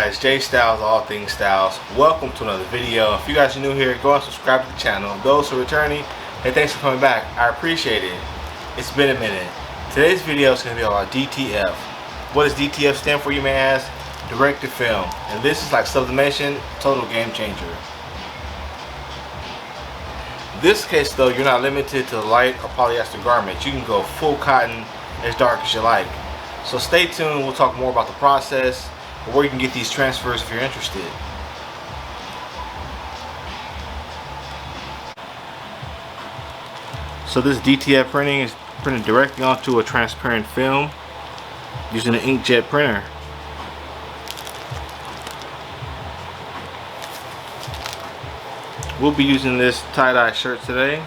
guys? Jay Styles, all things styles. Welcome to another video. If you guys are new here, go and subscribe to the channel. Those who are returning, hey, thanks for coming back. I appreciate it. It's been a minute. Today's video is going to be about DTF. What does DTF stand for, you may ask? Direct to film. And this is like sublimation, total game changer. In this case though, you're not limited to light or polyester garments. You can go full cotton, as dark as you like. So stay tuned, we'll talk more about the process, or where you can get these transfers if you're interested. So this DTF printing is printed directly onto a transparent film using an inkjet printer. We'll be using this tie-dye shirt today.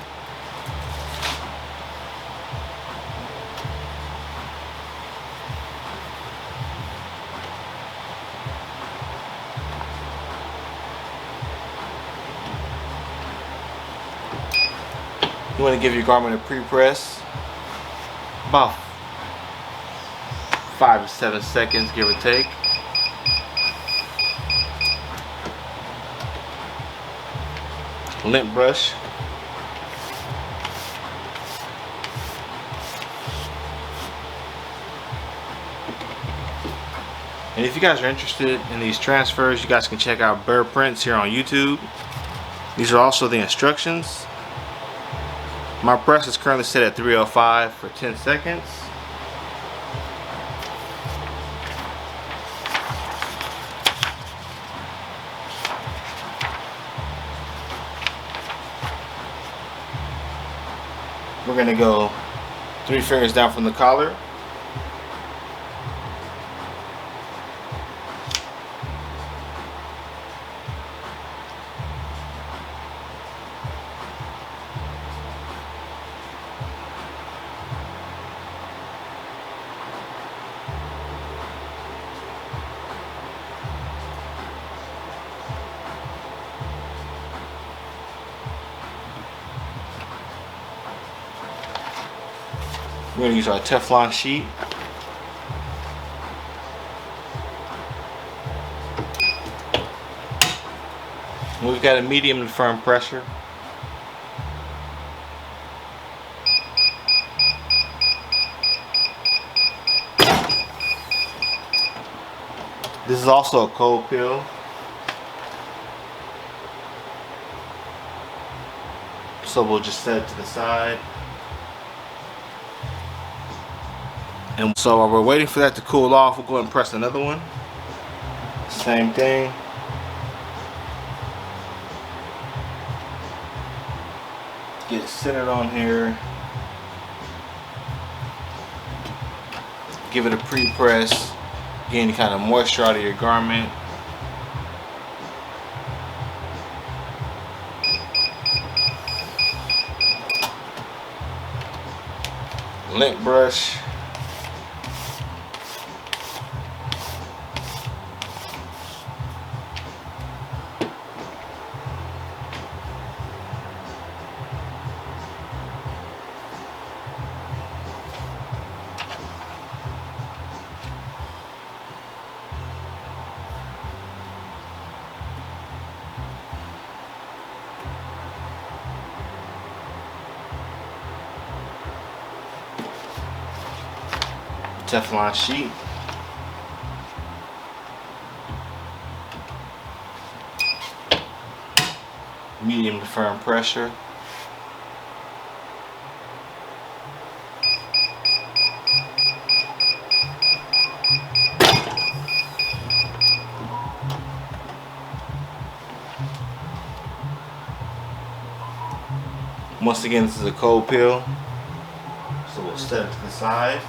You want to give your garment a pre-press, about 5 to 7 seconds, give or take. Lint brush. And if you guys are interested in these transfers, you guys can check out Bear Prints here on YouTube. These are also the instructions. My press is currently set at 305 for 10 seconds. We're going to go 3 fingers down from the collar. We're going to use our Teflon sheet. And we've got a medium to firm pressure. This is also a cold peel. So we'll just set it to the side. And so while we're waiting for that to cool off, we'll go ahead and press another one. Same thing. Get it centered on here. Give it a pre-press. Get any kind of moisture out of your garment. Lint brush. Teflon sheet. Medium to firm pressure. Once again, this is a cold peel, so we'll set it to the side.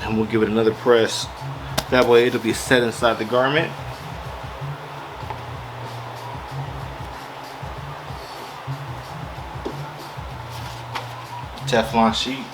And we'll give it another press. That way it'll be set inside the garment. Teflon sheet.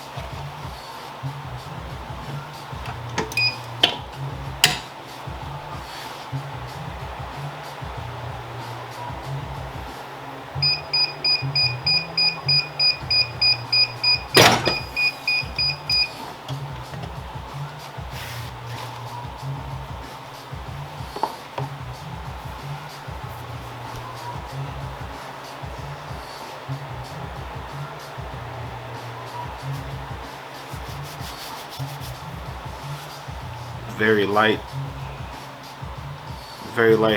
very light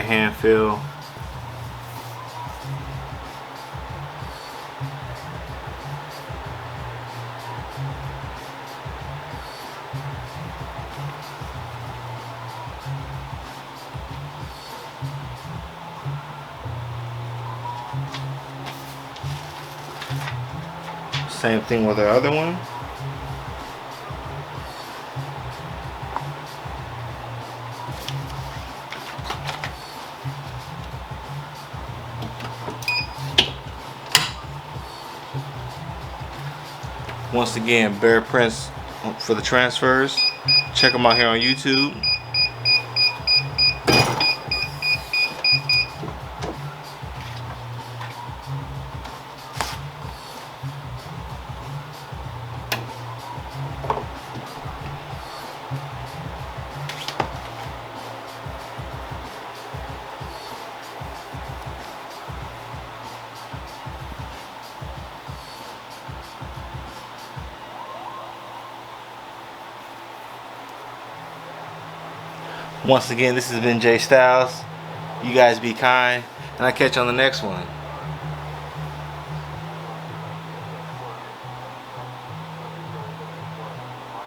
hand feel. Same thing with the other one. Once again, Bear Prints for the transfers. Check them out here on YouTube. Once again, this has been Jay Styles. You guys be kind, and I'll catch you on the next one.